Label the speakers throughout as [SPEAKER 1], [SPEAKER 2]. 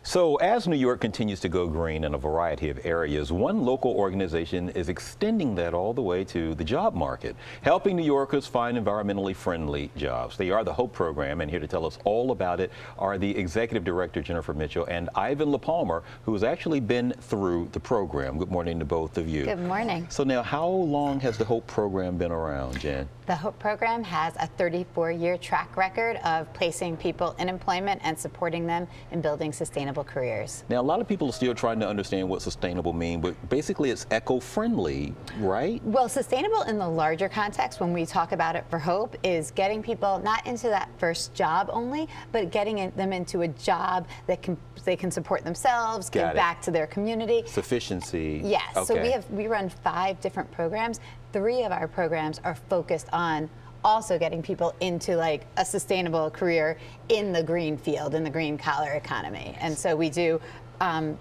[SPEAKER 1] So as New York continues to go green in a variety of areas, one local organization is extending that all the way to the job market, helping New Yorkers find environmentally friendly jobs. They are the HOPE program, and here to tell us all about it are the Executive Director, Jennifer Mitchell, and Ivan LaPalmer, who has actually been through the program. Good morning to both of you.
[SPEAKER 2] Good morning.
[SPEAKER 1] So now, how long has the HOPE program been around, Jen?
[SPEAKER 2] The HOPE program has a 34-year track record of placing people in employment and supporting them in building sustainable careers.
[SPEAKER 1] Now, a lot of people are still trying to understand what sustainable means, but basically it's eco-friendly, right?
[SPEAKER 2] Well, sustainable in the larger context, when we talk about it for HOPE, is getting people not into that first job only, but getting them into a job that they can support themselves, give back to their community.
[SPEAKER 1] Sufficiency.
[SPEAKER 2] Yes.
[SPEAKER 1] Okay.
[SPEAKER 2] So we run 5 different programs. 3 of our programs are focused on also getting people into like a sustainable career in the green field, in the green collar economy. And so we do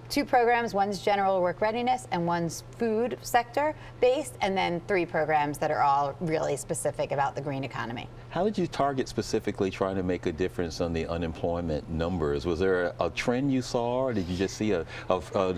[SPEAKER 2] 2 programs. One's general work readiness and one's food sector based, and then 3 programs that are all really specific about the green economy.
[SPEAKER 1] How did you target specifically trying to make a difference on the unemployment numbers? Was there a trend you saw, or did you just see a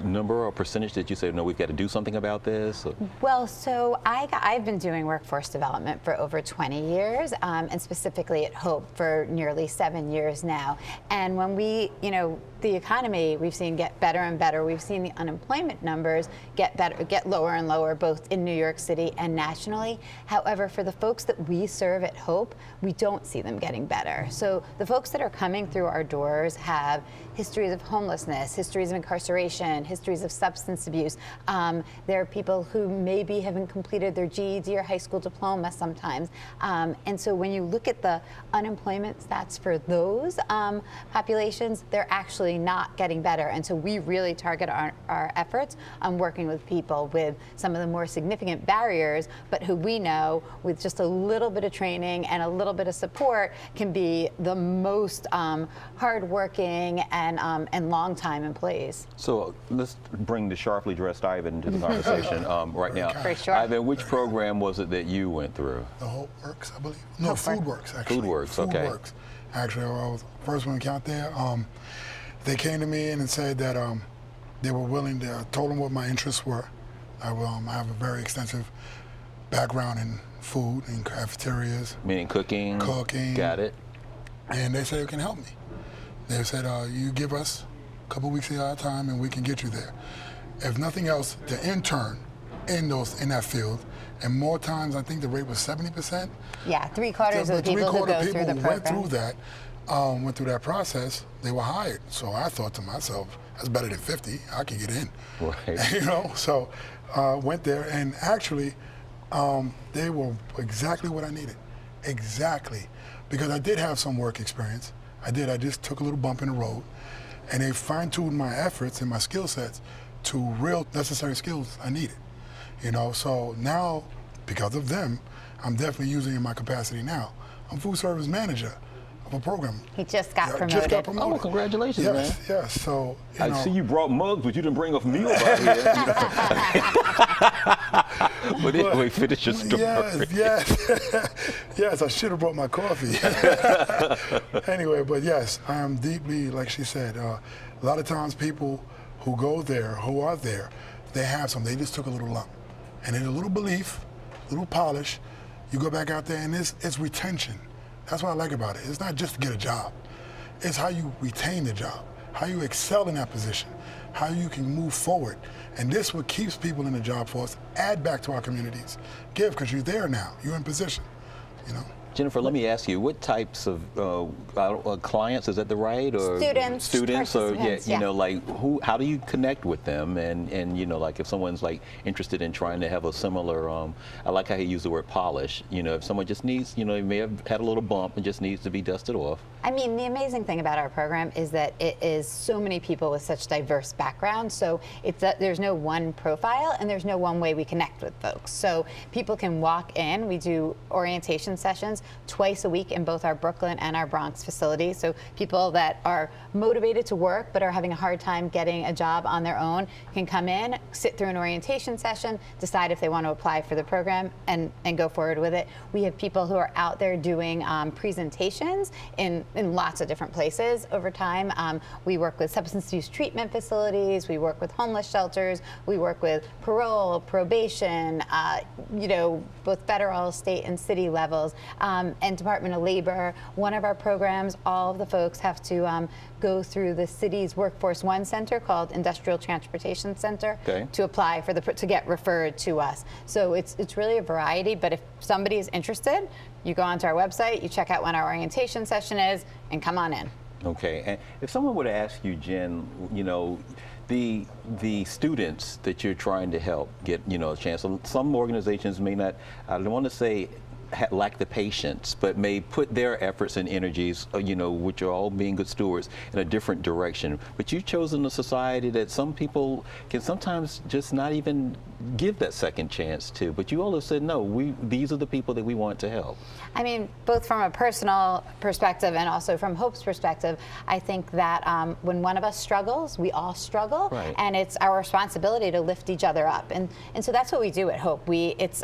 [SPEAKER 1] number or a percentage that you said, no, we've got to do something about this?
[SPEAKER 2] Well, so I've been doing workforce development for over 20 years, and specifically at HOPE for nearly 7 years now. And when the economy we've seen get better and better. We've seen the unemployment numbers get lower and lower, both in New York City and nationally. However, for the folks that we serve at HOPE, we don't see them getting better. So the folks that are coming through our doors have histories of homelessness, histories of incarceration, histories of substance abuse. There are people who maybe haven't completed their GED or high school diploma sometimes. And so when you look at the unemployment stats for those populations, they're actually not getting better. And so we really target our efforts on working with people with some of the more significant barriers, but who we know with just a little bit of training and a little bit of support can be the most hardworking and long time employees.
[SPEAKER 1] So let's bring the sharply dressed Ivan into the conversation right now.
[SPEAKER 2] For sure.
[SPEAKER 1] Ivan, which program was it that you went through?
[SPEAKER 3] The Hope Works, I believe. No, Food Works, actually.
[SPEAKER 1] Food Works, okay.
[SPEAKER 3] Food Works. Actually, I was the first one to count there. They came to me and said that they were willing to, I told them what my interests were. I have a very extensive background in food, in cafeterias.
[SPEAKER 1] Meaning cooking?
[SPEAKER 3] Cooking.
[SPEAKER 1] Got it. And
[SPEAKER 3] they said, it can help me. They said, you give us a couple weeks of your time and we can get you there. If nothing else, to intern in that field, and more times, I think the rate was 70%.
[SPEAKER 2] Yeah, 3/4 of the people who go through the program.
[SPEAKER 3] Went through that process, they were hired. So I thought to myself, that's better than 50. I can get in.
[SPEAKER 1] Right.
[SPEAKER 3] So went there, and actually, they were exactly what I needed. Exactly. Because I did have some work experience. I just took a little bump in the road, and they fine-tuned my efforts and my skill sets to real necessary skills I needed. So now, because of them, I'm definitely using it in my capacity now. I'm food service manager of a program.
[SPEAKER 2] He just got promoted.
[SPEAKER 1] Oh, congratulations, man.
[SPEAKER 3] Yes. So,
[SPEAKER 1] I see you brought mugs, but you didn't bring a meal out here. But anyway, finish your story.
[SPEAKER 3] Yes, I should have brought my coffee. Anyway, but yes, I am deeply, like she said, a lot of times people who go there, who are there, they have something. They just took a little lump. And in a little belief, a little polish, you go back out there, and it's retention. That's what I like about it. It's not just to get a job. It's how you retain the job, how you excel in that position, how you can move forward. And this what keeps people in the job force, add back to our communities. Give, because you're there now. You're in position,
[SPEAKER 1] Jennifer, let me ask you, what types of clients, is that the right? Or
[SPEAKER 2] students,
[SPEAKER 1] or how do you connect with them? And like if someone's like interested in trying to have a similar, I like how he used the word polish, if someone just needs, he may have had a little bump and just needs to be dusted off.
[SPEAKER 2] I mean, the amazing thing about our program is that it is so many people with such diverse backgrounds. So there's no one profile and there's no one way we connect with folks. So people can walk in, we do orientation sessions programs twice a week in both our Brooklyn and our Bronx facilities. So people that are motivated to work but are having a hard time getting a job on their own can come in, sit through an orientation session, decide if they want to apply for the program, and go forward with it. We have people who are out there doing presentations in lots of different places over time. We work with substance use treatment facilities, we work with homeless shelters, we work with parole, probation, both federal, state, and city levels, and Department of Labor. One of our programs, all of the folks have to go through the city's Workforce One Center called Industrial Transportation Center to apply for to get referred to us. So it's really a variety, but if somebody is interested, you go onto our website, you check out when our orientation session is, and come on in.
[SPEAKER 1] Okay, and if someone were to ask you, Jen, the students that you're trying to help get, a chance. Some organizations may not, I don't want to say lack the patience, but may put their efforts and energies, which are all being good stewards, in a different direction. But you've chosen a society that some people can sometimes just not even give that second chance to. But you all have said, no, these are the people that we want to help.
[SPEAKER 2] I mean, both from a personal perspective and also from Hope's perspective, I think that when one of us struggles, we all struggle,
[SPEAKER 1] right.
[SPEAKER 2] And it's our responsibility to lift each other up. And so that's what we do at Hope. It's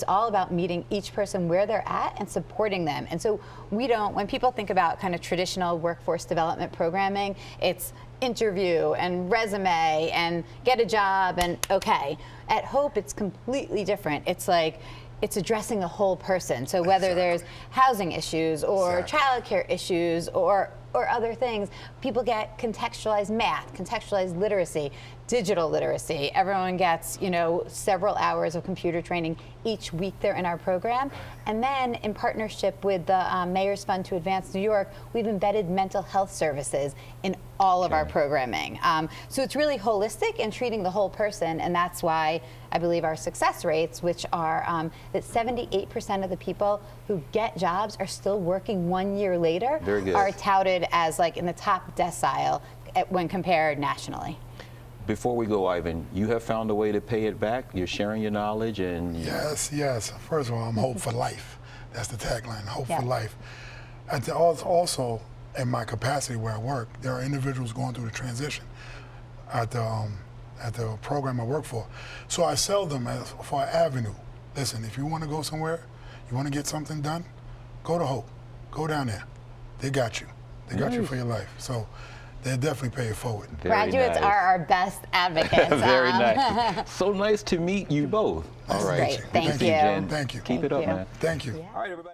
[SPEAKER 2] all about meeting each person where they're at and supporting them. And so when people think about kind of traditional workforce development programming, it's interview and resume and get a job and okay. At Hope, it's completely different. It's like, it's addressing the whole person. So whether there's housing issues or childcare issues or other things, people get contextualized math, contextualized literacy, digital literacy. Everyone gets, several hours of computer training each week they're in our program. And then in partnership with the Mayor's Fund to Advance New York, we've embedded mental health services in all of our programming. So it's really holistic and treating the whole person, and that's why I believe our success rates, which are that 78% of the people who get jobs are still working 1 year later, are touted as like in the top decile when compared nationally.
[SPEAKER 1] Before we go, Ivan, you have found a way to pay it back. You're sharing your knowledge and...
[SPEAKER 3] Yes. First of all, I'm Hope for Life. That's the tagline, Hope for Life. And also, in my capacity where I work, there are individuals going through the transition at the program I work for. So I sell them for an avenue. Listen, if you want to go somewhere, you want to get something done, go to Hope. Go down there. They got you. They got you for your life. So they'll definitely pay it forward.
[SPEAKER 2] Graduates are our best advocates.
[SPEAKER 1] Very nice. So nice to meet you both.
[SPEAKER 3] All
[SPEAKER 1] right.
[SPEAKER 2] Great. Thank you.
[SPEAKER 1] Jen.
[SPEAKER 3] Thank you.
[SPEAKER 1] Keep it up, man.
[SPEAKER 3] Thank you.
[SPEAKER 1] All right, everybody.